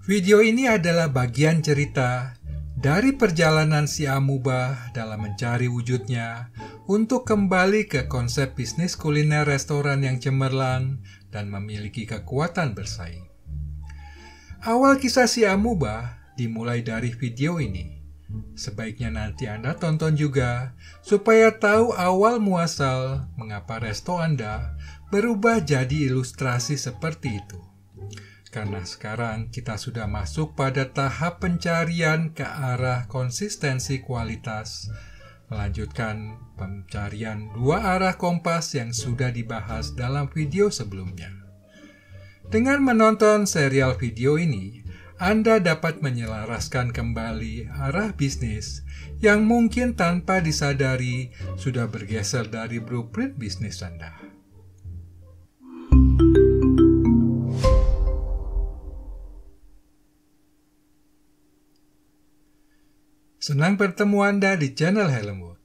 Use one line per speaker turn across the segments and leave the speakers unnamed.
Video ini adalah bagian cerita dari perjalanan si Amubah dalam mencari wujudnya untuk kembali ke konsep bisnis kuliner restoran yang cemerlang dan memiliki kekuatan bersaing. Awal kisah si Amubah dimulai dari video ini. Sebaiknya nanti Anda tonton juga supaya tahu awal muasal mengapa resto Anda berubah jadi ilustrasi seperti itu. Karena sekarang kita sudah masuk pada tahap pencarian ke arah konsistensi kualitas, melanjutkan pencarian dua arah kompas yang sudah dibahas dalam video sebelumnya. Dengan menonton serial video ini, Anda dapat menyelaraskan kembali arah bisnis yang mungkin tanpa disadari sudah bergeser dari blueprint bisnis Anda. Senang bertemu Anda di channel Helmwood.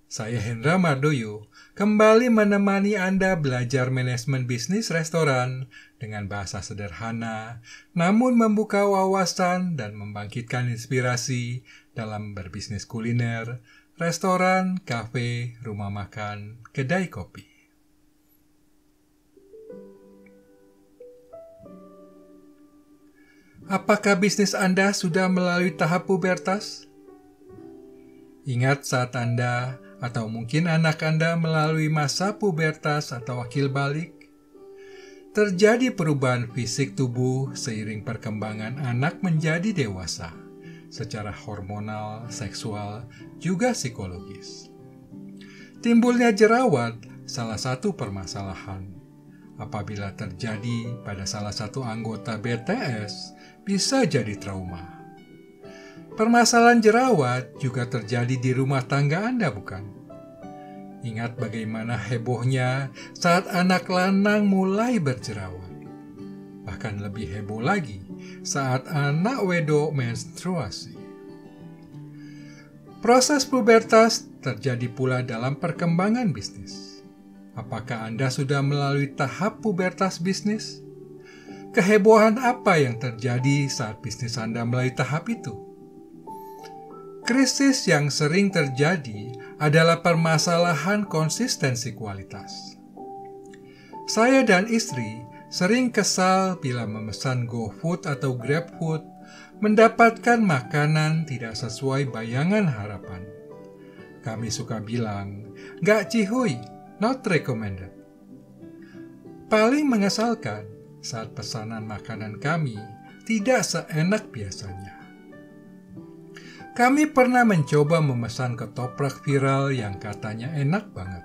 Saya Hendra Mardoyo, kembali menemani Anda belajar manajemen bisnis restoran dengan bahasa sederhana, namun membuka wawasan dan membangkitkan inspirasi dalam berbisnis kuliner, restoran, kafe, rumah makan, kedai kopi. Apakah bisnis Anda sudah melalui tahap pubertas? Ingat saat Anda atau mungkin anak Anda melalui masa pubertas atau akil balik? Terjadi perubahan fisik tubuh seiring perkembangan anak menjadi dewasa, secara hormonal, seksual, juga psikologis. Timbulnya jerawat salah satu permasalahan. Apabila terjadi pada salah satu anggota BTS, bisa jadi trauma. Permasalahan jerawat juga terjadi di rumah tangga Anda, bukan? Ingat bagaimana hebohnya saat anak lanang mulai berjerawat. Bahkan lebih heboh lagi saat anak wedok menstruasi. Proses pubertas terjadi pula dalam perkembangan bisnis. Apakah Anda sudah melalui tahap pubertas bisnis? Kehebohan apa yang terjadi saat bisnis Anda melalui tahap itu? Krisis yang sering terjadi adalah permasalahan konsistensi kualitas. Saya dan istri sering kesal bila memesan GoFood atau GrabFood mendapatkan makanan tidak sesuai bayangan harapan. Kami suka bilang, "Nggak cihuy, not recommended." Paling mengesalkan saat pesanan makanan kami tidak seenak biasanya. Kami pernah mencoba memesan ketoprak viral yang katanya enak banget.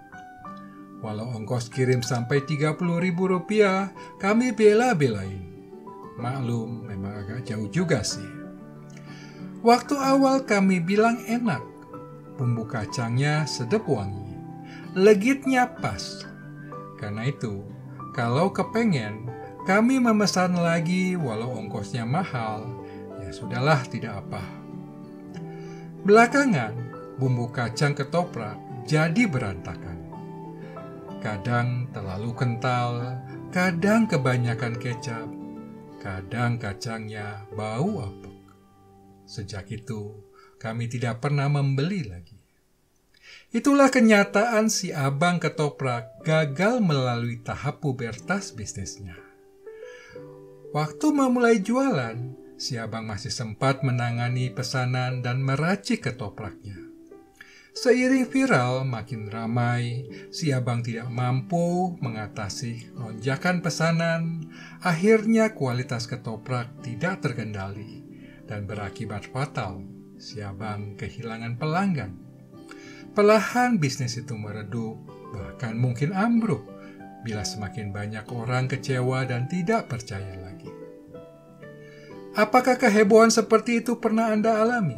Walau ongkos kirim sampai Rp30.000, kami bela-belain. Maklum, memang agak jauh juga sih. Waktu awal kami bilang enak. Bumbu kacangnya sedap wangi. Legitnya pas. Karena itu, kalau kepengen, kami memesan lagi walau ongkosnya mahal. Ya sudahlah, tidak apa. Belakangan, bumbu kacang ketoprak jadi berantakan. Kadang terlalu kental, kadang kebanyakan kecap, kadang kacangnya bau apek. Sejak itu, kami tidak pernah membeli lagi. Itulah kenyataan si abang ketoprak gagal melalui tahap pubertas bisnisnya. Waktu memulai jualan, si abang masih sempat menangani pesanan dan meracik ketopraknya. Seiring viral makin ramai, si abang tidak mampu mengatasi lonjakan pesanan. Akhirnya kualitas ketoprak tidak terkendali dan berakibat fatal. Si abang kehilangan pelanggan. Perlahan bisnis itu meredup, bahkan mungkin ambruk bila semakin banyak orang kecewa dan tidak percaya lagi. Apakah kehebohan seperti itu pernah Anda alami?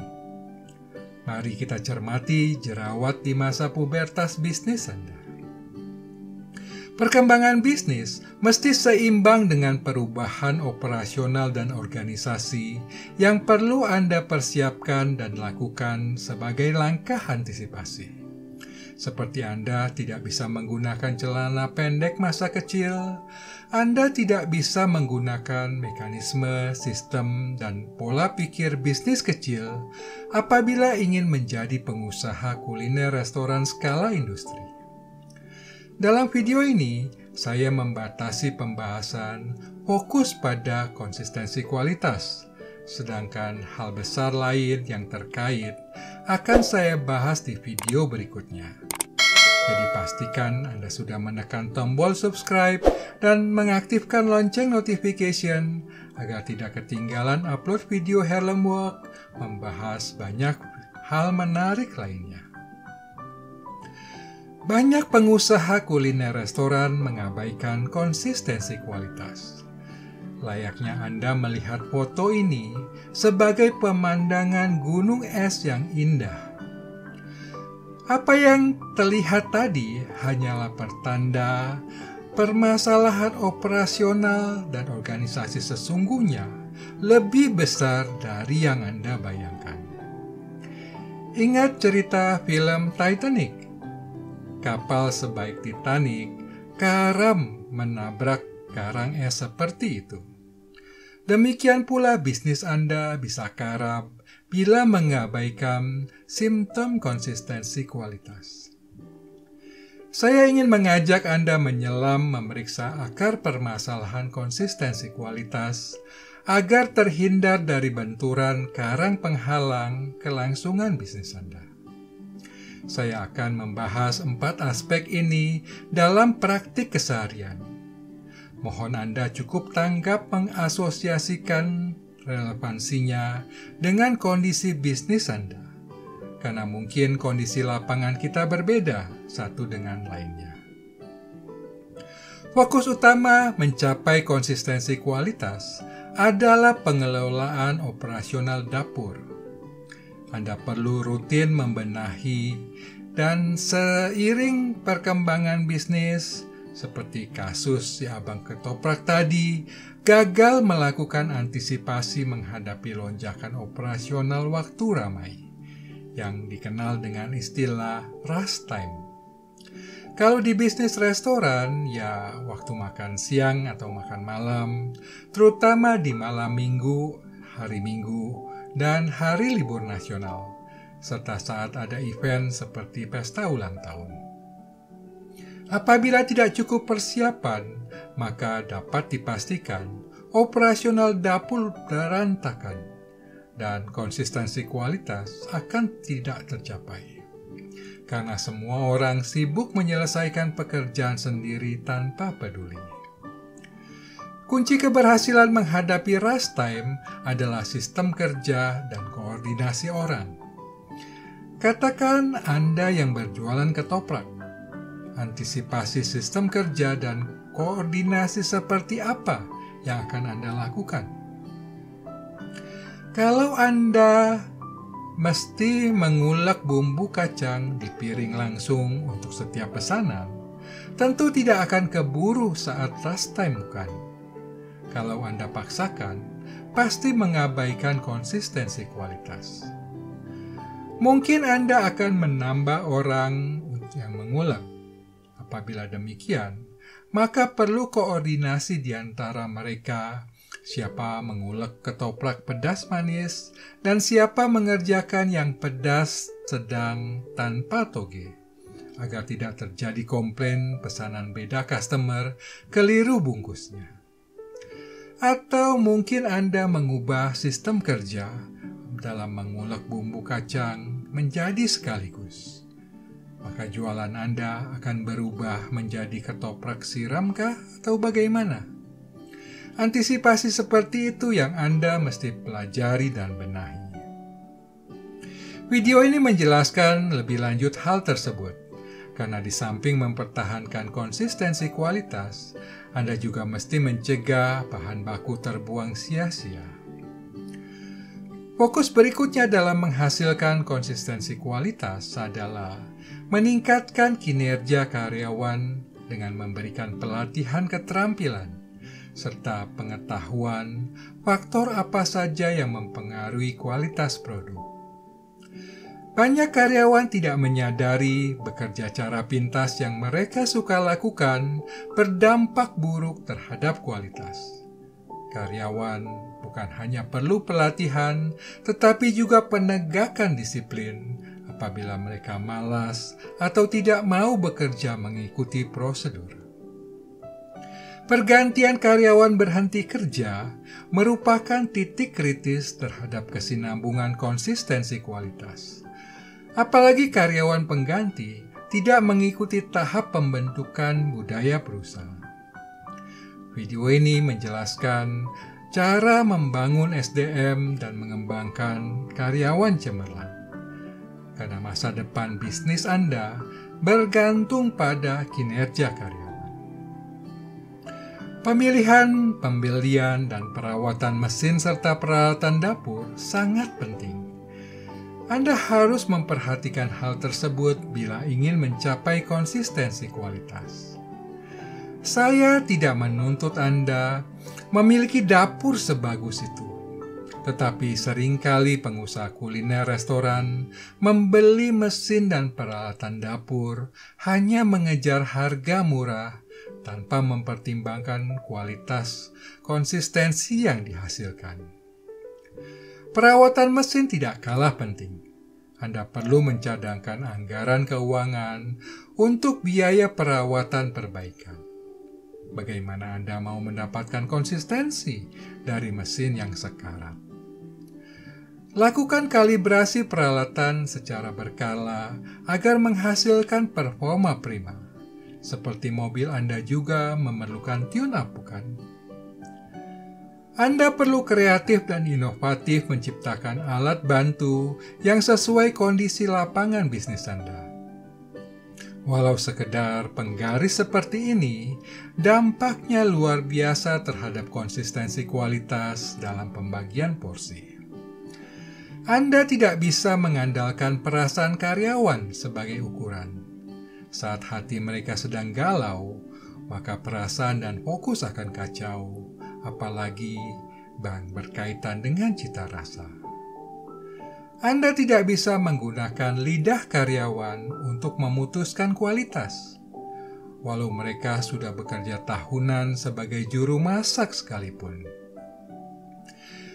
Mari kita cermati jerawat di masa pubertas bisnis Anda. Perkembangan bisnis mesti seimbang dengan perubahan operasional dan organisasi yang perlu Anda persiapkan dan lakukan sebagai langkah antisipasi. Seperti Anda tidak bisa menggunakan celana pendek masa kecil, Anda tidak bisa menggunakan mekanisme, sistem, dan pola pikir bisnis kecil apabila ingin menjadi pengusaha kuliner restoran skala industri. Dalam video ini, saya membatasi pembahasan fokus pada konsistensi kualitas, sedangkan hal besar lain yang terkait akan saya bahas di video berikutnya. Jadi pastikan Anda sudah menekan tombol subscribe dan mengaktifkan lonceng notification agar tidak ketinggalan upload video Harlem Work membahas banyak hal menarik lainnya. Banyak pengusaha kuliner restoran mengabaikan konsistensi kualitas. Layaknya Anda melihat foto ini sebagai pemandangan gunung es yang indah. Apa yang terlihat tadi hanyalah pertanda permasalahan operasional dan organisasi sesungguhnya lebih besar dari yang Anda bayangkan. Ingat cerita film Titanic? Kapal sebaik Titanic karam menabrak karang es seperti itu. Demikian pula bisnis Anda bisa karam bila mengabaikan simptom konsistensi kualitas. Saya ingin mengajak Anda menyelam memeriksa akar permasalahan konsistensi kualitas agar terhindar dari benturan karang penghalang kelangsungan bisnis Anda. Saya akan membahas 4 aspek ini dalam praktik keseharian. Mohon Anda cukup tanggap mengasosiasikan relevansinya dengan kondisi bisnis Anda, karena mungkin kondisi lapangan kita berbeda satu dengan lainnya. Fokus utama mencapai konsistensi kualitas adalah pengelolaan operasional dapur. Anda perlu rutin membenahi dan seiring perkembangan bisnis, seperti kasus si abang ketoprak tadi, gagal melakukan antisipasi menghadapi lonjakan operasional waktu ramai, yang dikenal dengan istilah rush time. Kalau di bisnis restoran, ya waktu makan siang atau makan malam, terutama di malam minggu, hari minggu, dan hari libur nasional, serta saat ada event seperti pesta ulang tahun. Apabila tidak cukup persiapan, maka dapat dipastikan operasional dapur berantakan dan konsistensi kualitas akan tidak tercapai. Karena semua orang sibuk menyelesaikan pekerjaan sendiri tanpa peduli. Kunci keberhasilan menghadapi rush time adalah sistem kerja dan koordinasi orang. Katakan Anda yang berjualan ketoprak. Antisipasi sistem kerja dan koordinasi seperti apa yang akan Anda lakukan? Kalau Anda mesti mengulek bumbu kacang di piring langsung untuk setiap pesanan, tentu tidak akan keburu saat rush time, bukan? Kalau Anda paksakan, pasti mengabaikan konsistensi kualitas. Mungkin Anda akan menambah orang yang mengulek. Apabila demikian, maka perlu koordinasi di antara mereka, siapa mengulek ketoprak pedas manis dan siapa mengerjakan yang pedas sedang tanpa toge, agar tidak terjadi komplain pesanan beda customer keliru bungkusnya. Atau mungkin Anda mengubah sistem kerja dalam mengulek bumbu kacang menjadi sekaligus. Maka jualan Anda akan berubah menjadi ketoprak siramkah atau bagaimana? Antisipasi seperti itu yang Anda mesti pelajari dan benahi. Video ini menjelaskan lebih lanjut hal tersebut, karena di samping mempertahankan konsistensi kualitas, Anda juga mesti mencegah bahan baku terbuang sia-sia. Fokus berikutnya dalam menghasilkan konsistensi kualitas adalah meningkatkan kinerja karyawan dengan memberikan pelatihan keterampilan serta pengetahuan faktor apa saja yang mempengaruhi kualitas produk. Banyak karyawan tidak menyadari bekerja cara pintas yang mereka suka lakukan berdampak buruk terhadap kualitas. Karyawan bukan hanya perlu pelatihan, tetapi juga penegakan disiplin apabila mereka malas atau tidak mau bekerja mengikuti prosedur. Pergantian karyawan berhenti kerja merupakan titik kritis terhadap kesinambungan konsistensi kualitas. Apalagi karyawan pengganti tidak mengikuti tahap pembentukan budaya perusahaan. Video ini menjelaskan cara membangun SDM dan mengembangkan karyawan cemerlang. Karena masa depan bisnis Anda bergantung pada kinerja karyawan. Pemilihan, pembelian, dan perawatan mesin serta peralatan dapur sangat penting. Anda harus memperhatikan hal tersebut bila ingin mencapai konsistensi kualitas. Saya tidak menuntut Anda memiliki dapur sebagus itu, tetapi seringkali pengusaha kuliner restoran membeli mesin dan peralatan dapur hanya mengejar harga murah tanpa mempertimbangkan kualitas konsistensi yang dihasilkan. Perawatan mesin tidak kalah penting. Anda perlu mencadangkan anggaran keuangan untuk biaya perawatan perbaikan. Bagaimana Anda mau mendapatkan konsistensi dari mesin yang sekarat? Lakukan kalibrasi peralatan secara berkala agar menghasilkan performa prima. Seperti mobil Anda juga memerlukan tune-up, bukan? Anda perlu kreatif dan inovatif menciptakan alat bantu yang sesuai kondisi lapangan bisnis Anda. Walau sekedar penggaris seperti ini, dampaknya luar biasa terhadap konsistensi kualitas dalam pembagian porsi. Anda tidak bisa mengandalkan perasaan karyawan sebagai ukuran. Saat hati mereka sedang galau, maka perasaan dan fokus akan kacau, apalagi berkaitan dengan cita rasa. Anda tidak bisa menggunakan lidah karyawan untuk memutuskan kualitas, walau mereka sudah bekerja tahunan sebagai juru masak sekalipun.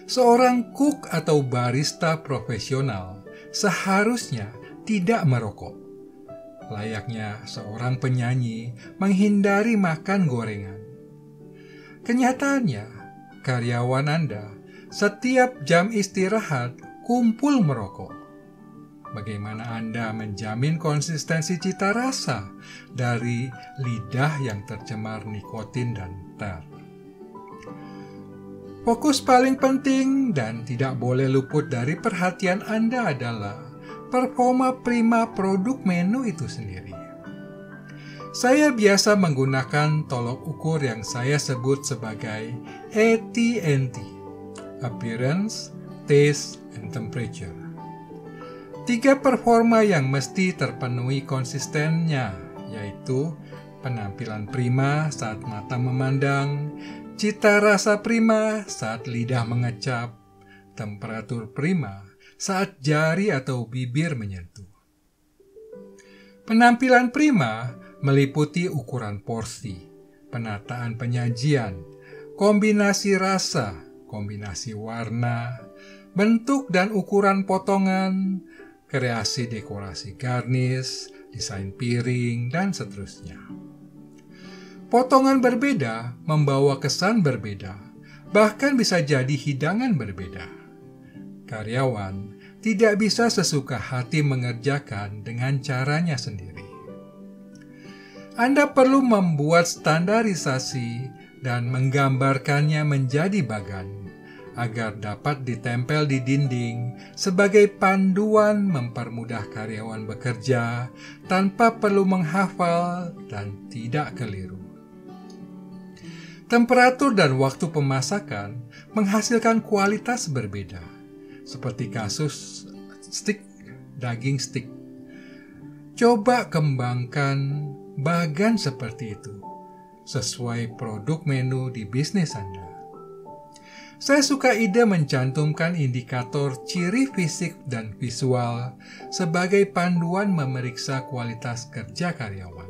Seorang cook atau barista profesional seharusnya tidak merokok. Layaknya seorang penyanyi menghindari makan gorengan. Kenyataannya, karyawan Anda setiap jam istirahat kumpul merokok. Bagaimana Anda menjamin konsistensi cita rasa dari lidah yang tercemar nikotin dan tar? Fokus paling penting dan tidak boleh luput dari perhatian Anda adalah performa prima produk menu itu sendiri. Saya biasa menggunakan tolok ukur yang saya sebut sebagai AT&T, Appearance, Taste, and Temperature. 3 performa yang mesti terpenuhi konsistennya, yaitu penampilan prima saat mata memandang, cita rasa prima saat lidah mengecap, temperatur prima saat jari atau bibir menyentuh. Penampilan prima meliputi ukuran porsi, penataan penyajian, kombinasi rasa, kombinasi warna, bentuk dan ukuran potongan, kreasi dekorasi garnish, desain piring, dan seterusnya. Potongan berbeda membawa kesan berbeda, bahkan bisa jadi hidangan berbeda. Karyawan tidak bisa sesuka hati mengerjakan dengan caranya sendiri. Anda perlu membuat standarisasi dan menggambarkannya menjadi bagan agar dapat ditempel di dinding sebagai panduan mempermudah karyawan bekerja tanpa perlu menghafal dan tidak keliru. Temperatur dan waktu pemasakan menghasilkan kualitas berbeda, seperti kasus daging steak. Coba kembangkan bagan seperti itu sesuai produk menu di bisnis Anda. Saya suka ide mencantumkan indikator ciri fisik dan visual sebagai panduan memeriksa kualitas kerja karyawan.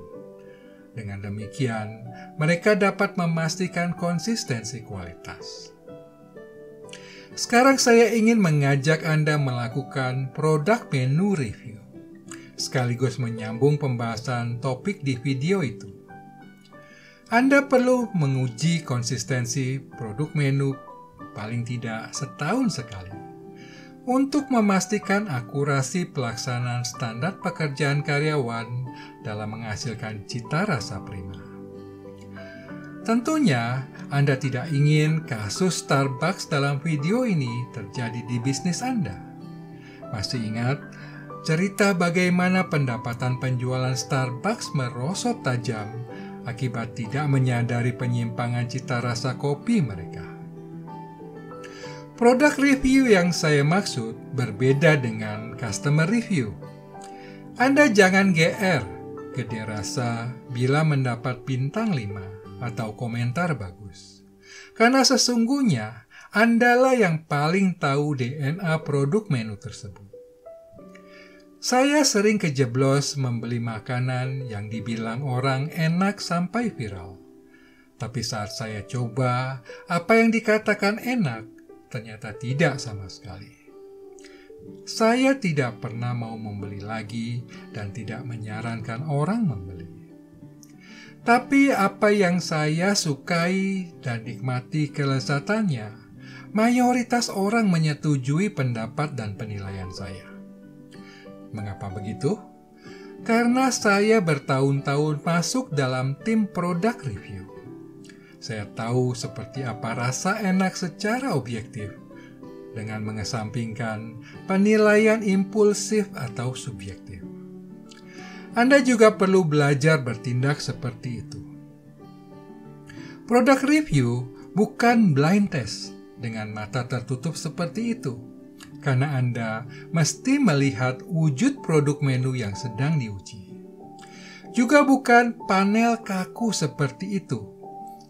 Dengan demikian, mereka dapat memastikan konsistensi kualitas. Sekarang saya ingin mengajak Anda melakukan product menu review, sekaligus menyambung pembahasan topik di video itu. Anda perlu menguji konsistensi produk menu paling tidak setahun sekali untuk memastikan akurasi pelaksanaan standar pekerjaan karyawan dalam menghasilkan cita rasa prima. Tentunya, Anda tidak ingin kasus Starbucks dalam video ini terjadi di bisnis Anda. Masih ingat cerita bagaimana pendapatan penjualan Starbucks merosot tajam akibat tidak menyadari penyimpangan cita rasa kopi mereka? Produk review yang saya maksud berbeda dengan customer review. Anda jangan GR, gede rasa, bila mendapat bintang 5 atau komentar bagus. Karena sesungguhnya Andalah yang paling tahu DNA produk menu tersebut. Saya sering kejeblos membeli makanan yang dibilang orang enak sampai viral. Tapi saat saya coba, apa yang dikatakan enak, ternyata tidak sama sekali. Saya tidak pernah mau membeli lagi dan tidak menyarankan orang membeli. Tapi apa yang saya sukai dan nikmati kelezatannya, mayoritas orang menyetujui pendapat dan penilaian saya. Mengapa begitu? Karena saya bertahun-tahun masuk dalam tim produk review. Saya tahu seperti apa rasa enak secara objektif dengan mengesampingkan penilaian impulsif atau subjektif. Anda juga perlu belajar bertindak seperti itu. Produk review bukan blind test dengan mata tertutup seperti itu, karena Anda mesti melihat wujud produk menu yang sedang diuji. Juga bukan panel kaku seperti itu,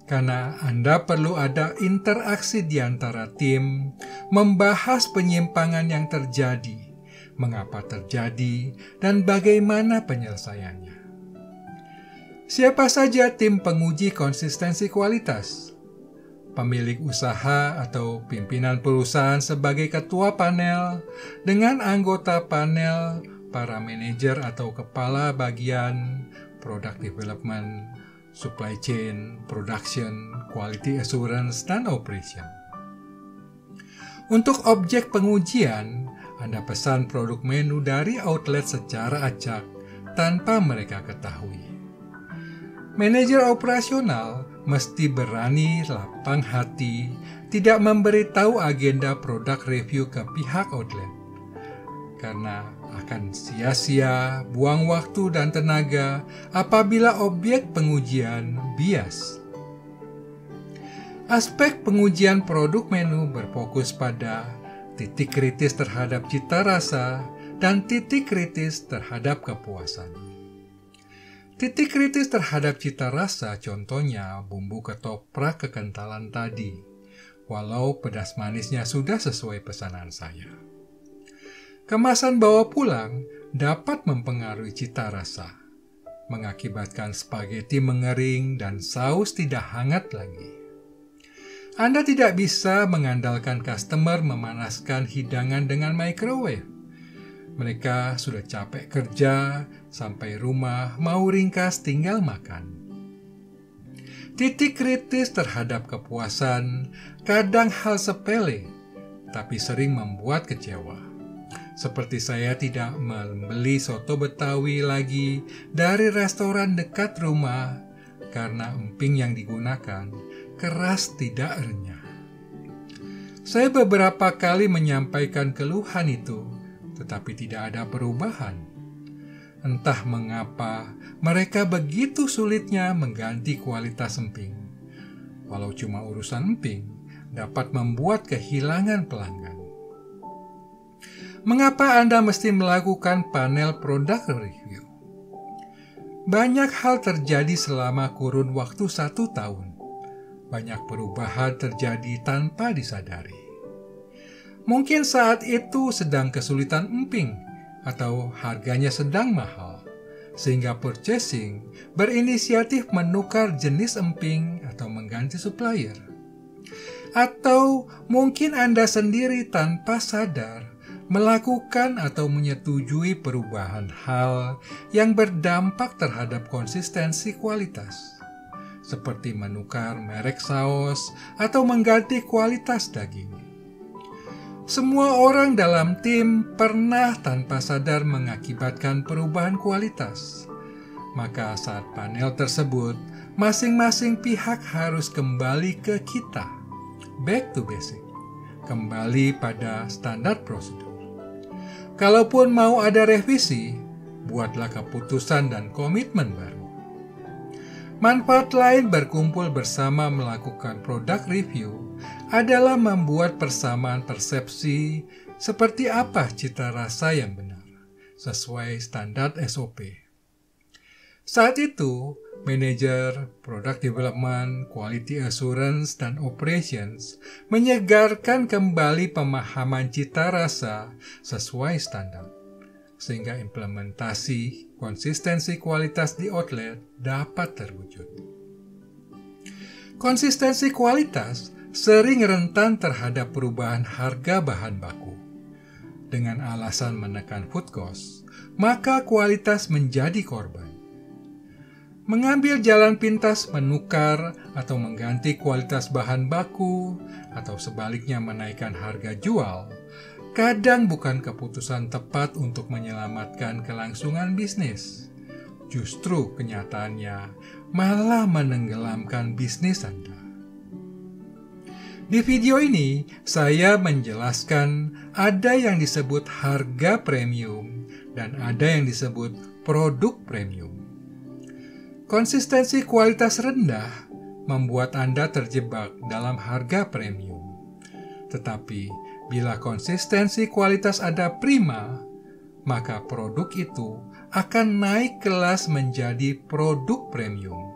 karena Anda perlu ada interaksi di antara tim, membahas penyimpangan yang terjadi, mengapa terjadi, dan bagaimana penyelesaiannya. Siapa saja tim penguji konsistensi kualitas? Pemilik usaha atau pimpinan perusahaan sebagai ketua panel, dengan anggota panel, para manajer atau kepala bagian, product development, supply chain, production, quality assurance, dan operation. Untuk objek pengujian, Anda pesan produk menu dari outlet secara acak tanpa mereka ketahui. Manajer operasional mesti berani lapang hati tidak memberitahu agenda produk review ke pihak outlet, karena akan sia-sia, buang waktu dan tenaga apabila objek pengujian bias. Aspek pengujian produk menu berfokus pada titik kritis terhadap cita rasa dan titik kritis terhadap kepuasan. Titik kritis terhadap cita rasa contohnya bumbu ketoprak kekentalan tadi, walau pedas manisnya sudah sesuai pesanan saya. Kemasan bawa pulang dapat mempengaruhi cita rasa, mengakibatkan spaghetti mengering dan saus tidak hangat lagi. Anda tidak bisa mengandalkan customer memanaskan hidangan dengan microwave. Mereka sudah capek kerja, sampai rumah mau ringkas tinggal makan. Titik kritis terhadap kepuasan kadang hal sepele, tapi sering membuat kecewa. Seperti saya tidak membeli soto Betawi lagi dari restoran dekat rumah karena emping yang digunakan keras tidak renyah. Saya beberapa kali menyampaikan keluhan itu, tetapi tidak ada perubahan. Entah mengapa mereka begitu sulitnya mengganti kualitas emping. Walau cuma urusan emping, dapat membuat kehilangan pelanggan. Mengapa Anda mesti melakukan panel produk review? Banyak hal terjadi selama kurun waktu 1 tahun. banyak perubahan terjadi tanpa disadari. Mungkin saat itu sedang kesulitan emping atau harganya sedang mahal, sehingga purchasing berinisiatif menukar jenis emping atau mengganti supplier. Atau mungkin Anda sendiri tanpa sadar melakukan atau menyetujui perubahan hal yang berdampak terhadap konsistensi kualitas, seperti menukar merek saus atau mengganti kualitas daging. Semua orang dalam tim pernah tanpa sadar mengakibatkan perubahan kualitas. Maka saat panel tersebut, masing-masing pihak harus kembali ke kita, back to basic, kembali pada standar prosedur. Kalaupun mau ada revisi, buatlah keputusan dan komitmen baru. Manfaat lain berkumpul bersama melakukan product review adalah membuat persamaan persepsi seperti apa cita rasa yang benar, sesuai standar SOP. Saat itu, manajer, product development, quality assurance, dan operations menyegarkan kembali pemahaman cita rasa sesuai standar, sehingga implementasi konsistensi kualitas di outlet dapat terwujud. Konsistensi kualitas sering rentan terhadap perubahan harga bahan baku. Dengan alasan menekan food cost, maka kualitas menjadi korban. Mengambil jalan pintas menukar atau mengganti kualitas bahan baku, atau sebaliknya menaikkan harga jual, kadang bukan keputusan tepat untuk menyelamatkan kelangsungan bisnis. Justru kenyataannya malah menenggelamkan bisnis Anda. Di video ini, saya menjelaskan ada yang disebut harga premium dan ada yang disebut produk premium. Konsistensi kualitas rendah membuat Anda terjebak dalam harga premium. Tetapi, bila konsistensi kualitas Anda prima, maka produk itu akan naik kelas menjadi produk premium,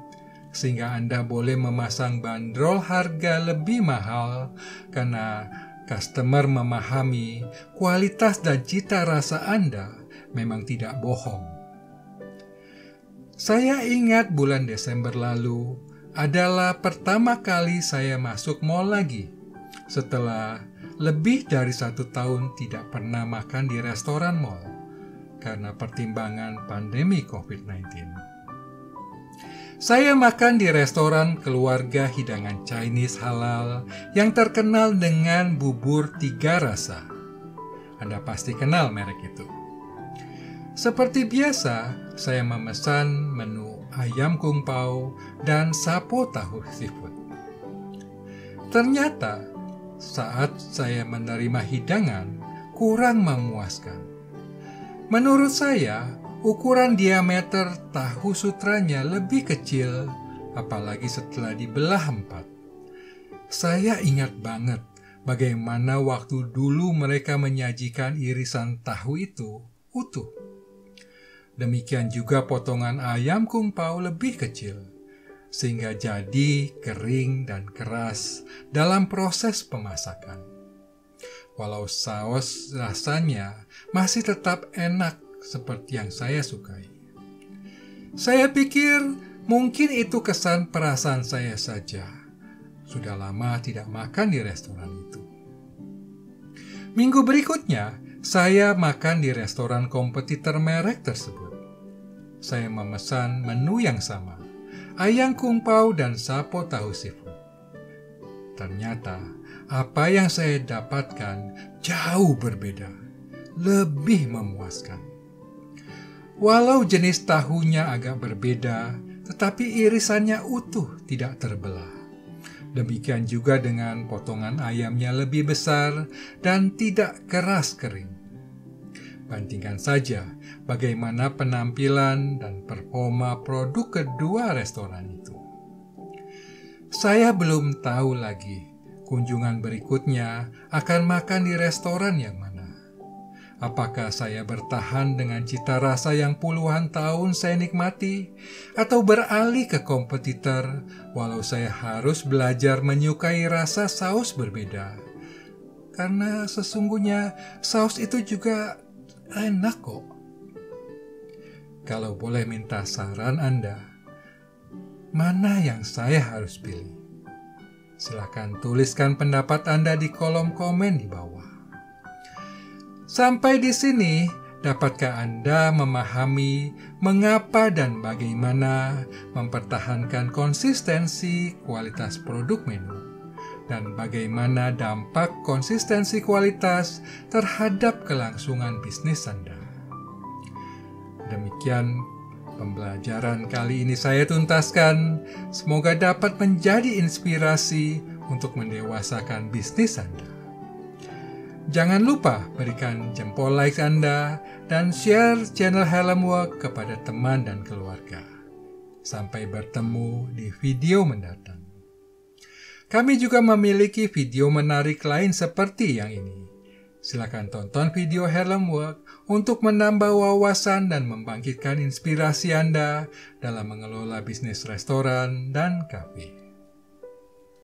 sehingga Anda boleh memasang bandrol harga lebih mahal karena customer memahami kualitas dan cita rasa Anda memang tidak bohong. Saya ingat bulan Desember lalu adalah pertama kali saya masuk mall lagi setelah lebih dari 1 tahun tidak pernah makan di restoran mall karena pertimbangan pandemi COVID-19. Saya makan di restoran keluarga hidangan Chinese halal yang terkenal dengan bubur 3 rasa. Anda pasti kenal merek itu. Seperti biasa, saya memesan menu ayam kung pao dan sapo tahu seafood. Ternyata, saat saya menerima hidangan, kurang memuaskan. Menurut saya, ukuran diameter tahu sutranya lebih kecil, apalagi setelah dibelah 4. Saya ingat banget bagaimana waktu dulu mereka menyajikan irisan tahu itu utuh. Demikian juga potongan ayam kung pao lebih kecil, sehingga jadi kering dan keras dalam proses pemasakan. Walau saus rasanya masih tetap enak seperti yang saya sukai. Saya pikir mungkin itu kesan perasaan saya saja. Sudah lama tidak makan di restoran itu. Minggu berikutnya, saya makan di restoran kompetitor merek tersebut. Saya memesan menu yang sama, ayam kung pao dan sapo tahu seafood. Ternyata, apa yang saya dapatkan jauh berbeda, lebih memuaskan. Walau jenis tahunya agak berbeda, tetapi irisannya utuh, tidak terbelah. Demikian juga dengan potongan ayamnya lebih besar dan tidak keras kering. Bandingkan saja bagaimana penampilan dan performa produk kedua restoran itu. Saya belum tahu lagi kunjungan berikutnya akan makan di restoran yang mana. Apakah saya bertahan dengan cita rasa yang puluhan tahun saya nikmati, atau beralih ke kompetitor walau saya harus belajar menyukai rasa saus berbeda? Karena sesungguhnya saus itu juga enak kok. Kalau boleh minta saran Anda, mana yang saya harus pilih? Silakan tuliskan pendapat Anda di kolom komen di bawah. Sampai di sini, dapatkah Anda memahami mengapa dan bagaimana mempertahankan konsistensi kualitas produk menu, dan bagaimana dampak konsistensi kualitas terhadap kelangsungan bisnis Anda? Demikian pembelajaran kali ini saya tuntaskan. Semoga dapat menjadi inspirasi untuk mendewasakan bisnis Anda. Jangan lupa berikan jempol like Anda dan share channel Helm Work kepada teman dan keluarga. Sampai bertemu di video mendatang. Kami juga memiliki video menarik lain seperti yang ini. Silakan tonton video Helm Work untuk menambah wawasan dan membangkitkan inspirasi Anda dalam mengelola bisnis restoran dan kafe.